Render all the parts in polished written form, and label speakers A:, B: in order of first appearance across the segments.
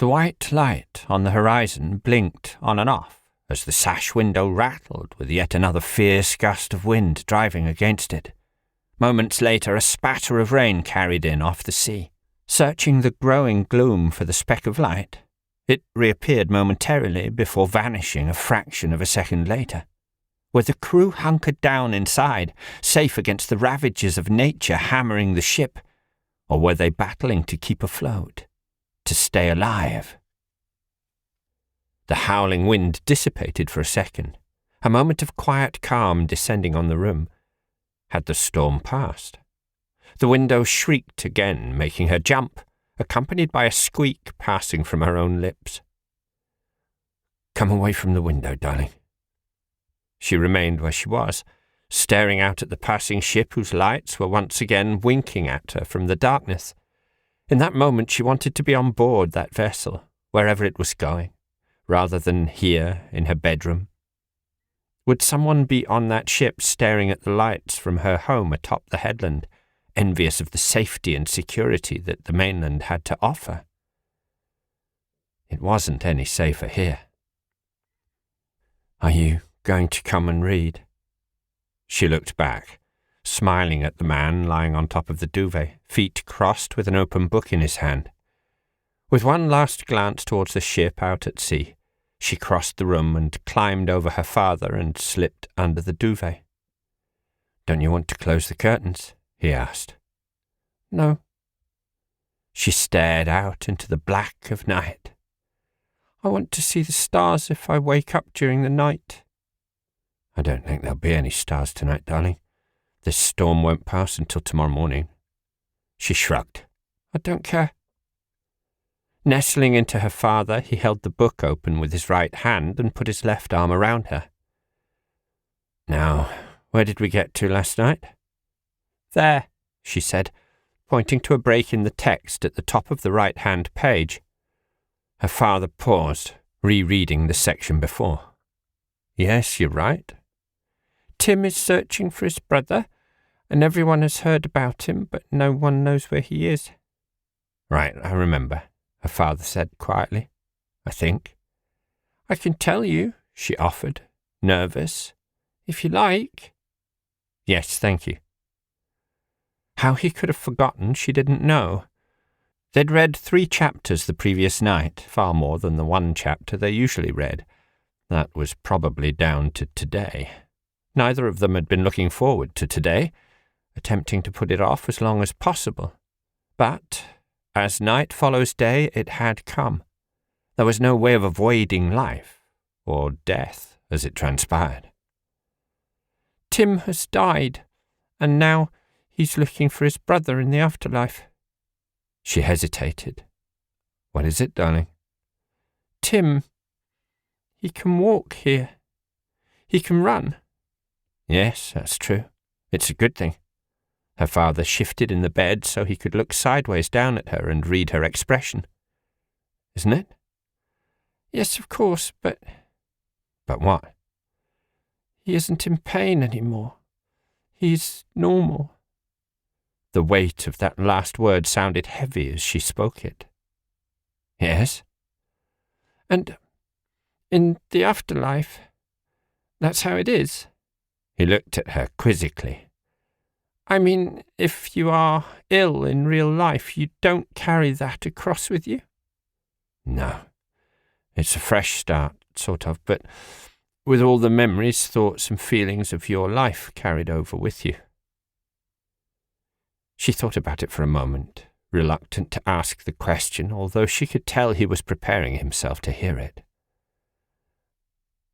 A: The white light on the horizon blinked on and off as the sash window rattled with yet another fierce gust of wind driving against it. Moments later, a spatter of rain carried in off the sea. Searching the growing gloom for the speck of light, it reappeared momentarily before vanishing a fraction of a second later. Were the crew hunkered down inside, safe against the ravages of nature hammering the ship, or were they battling to keep afloat, to stay alive? The howling wind dissipated for a second, a moment of quiet calm descending on the room. Had the storm passed? The window shrieked again, making her jump, accompanied by a squeak passing from her own lips. "Come away from the window, darling." She remained where she was, staring out at the passing ship whose lights were once again winking at her from the darkness. In that moment she wanted to be on board that vessel, wherever it was going, rather than here in her bedroom. Would someone be on that ship staring at the lights from her home atop the headland, envious of the safety and security that the mainland had to offer? It wasn't any safer here. "Are you going to come and read?" She looked back, smiling at the man lying on top of the duvet, feet crossed with an open book in his hand. With one last glance towards the ship out at sea, she crossed the room and climbed over her father and slipped under the duvet. "Don't you want to close the curtains?" he asked. "No." She stared out into the black of night. "I want to see the stars if I wake up during the night." "I don't think there'll be any stars tonight, darling. This storm won't pass until tomorrow morning." She shrugged. "I don't care." Nestling into her father, he held the book open with his right hand and put his left arm around her. "Now, where did we get to last night?" "There," she said, pointing to a break in the text at the top of the right-hand page. Her father paused, rereading the section before. "Yes, you're right." "Tim is searching for his brother, and everyone has heard about him, but no one knows where he is." "Right, I remember," her father said quietly. "I think." "I can tell you," she offered, nervous, "if you like." "Yes, thank you." How he could have forgotten, she didn't know. They'd read 3 chapters the previous night, far more than the 1 chapter they usually read. That was probably down to today. Neither of them had been looking forward to today, attempting to put it off as long as possible. But, as night follows day, it had come. There was no way of avoiding life, or death, as it transpired. "Tim has died, and now he's looking for his brother in the afterlife." She hesitated. "What is it, darling?" "Tim. He can walk here. He can run." "Yes, that's true. It's a good thing." Her father shifted in the bed so he could look sideways down at her and read her expression. "Isn't it?" "Yes, of course, but—" "But what?" "He isn't in pain anymore. He's normal." The weight of that last word sounded heavy as she spoke it. "Yes?" "And in the afterlife, that's how it is." He looked at her quizzically. "I mean, if you are ill in real life, you don't carry that across with you?" "No. It's a fresh start, sort of, but with all the memories, thoughts and feelings of your life carried over with you." She thought about it for a moment, reluctant to ask the question, although she could tell he was preparing himself to hear it.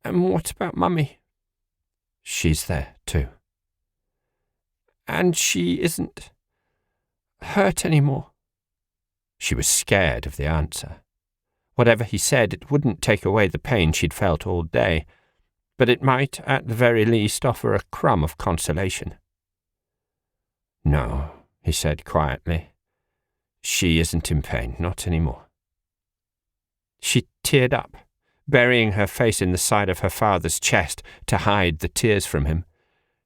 A: "And what about Mummy?" "She's there, too." "And she isn't hurt anymore?" She was scared of the answer. Whatever he said, it wouldn't take away the pain she'd felt all day, but it might, at the very least, offer a crumb of consolation. "No," he said quietly. "She isn't in pain, not anymore." She teared up, burying her face in the side of her father's chest to hide the tears from him.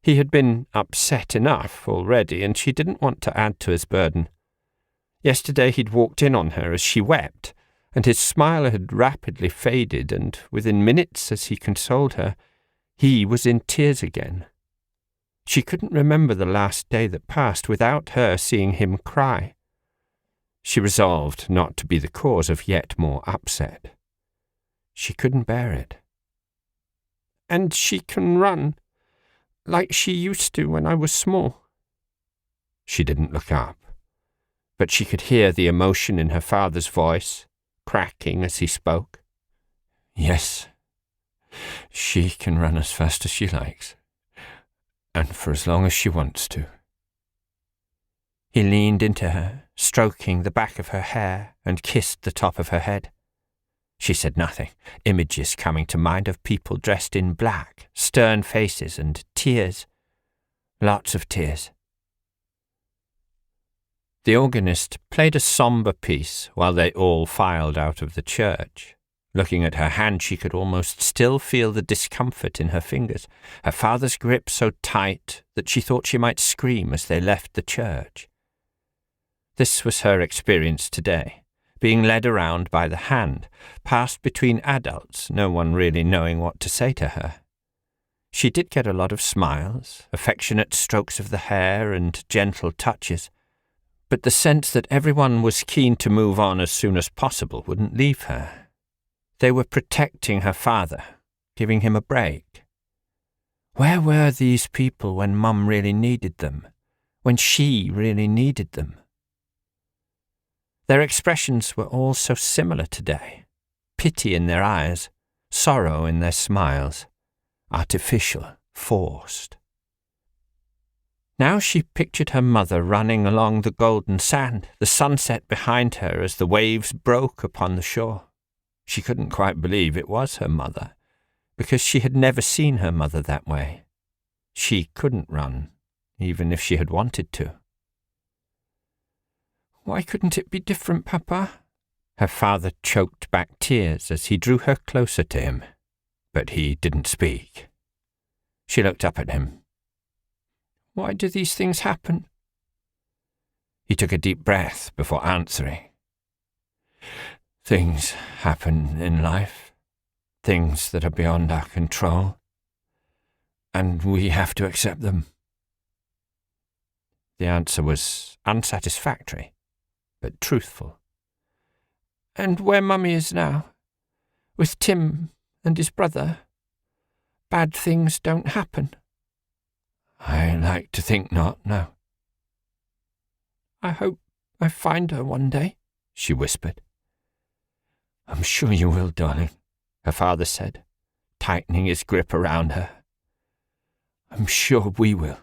A: He had been upset enough already, and she didn't want to add to his burden. Yesterday he'd walked in on her as she wept, and his smile had rapidly faded, and within minutes, as he consoled her, he was in tears again. She couldn't remember the last day that passed without her seeing him cry. She resolved not to be the cause of yet more upset. She couldn't bear it. "And she can run, like she used to when I was small." She didn't look up, but she could hear the emotion in her father's voice, cracking as he spoke. "Yes, she can run as fast as she likes, and for as long as she wants to." He leaned into her, stroking the back of her hair, and kissed the top of her head. She said nothing, images coming to mind of people dressed in black, stern faces, and tears. Lots of tears. The organist played a sombre piece while they all filed out of the church. Looking at her hand, she could almost still feel the discomfort in her fingers, her father's grip so tight that she thought she might scream as they left the church. This was her experience today, being led around by the hand, passed between adults, no one really knowing what to say to her. She did get a lot of smiles, affectionate strokes of the hair, and gentle touches, but the sense that everyone was keen to move on as soon as possible wouldn't leave her. They were protecting her father, giving him a break. Where were these people when Mum really needed them, when she really needed them? Their expressions were all so similar today. Pity in their eyes, sorrow in their smiles, artificial, forced. Now she pictured her mother running along the golden sand, the sunset behind her as the waves broke upon the shore. She couldn't quite believe it was her mother, because she had never seen her mother that way. She couldn't run, even if she had wanted to. "Why couldn't it be different, Papa?" Her father choked back tears as he drew her closer to him, but he didn't speak. She looked up at him. "Why do these things happen?" He took a deep breath before answering. "Things happen in life, things that are beyond our control, and we have to accept them." The answer was unsatisfactory, but truthful. "And where Mummy is now, with Tim and his brother, bad things don't happen?" "I like to think not, no." "I hope I find her one day," she whispered. "I'm sure you will, darling," her father said, tightening his grip around her. "I'm sure we will."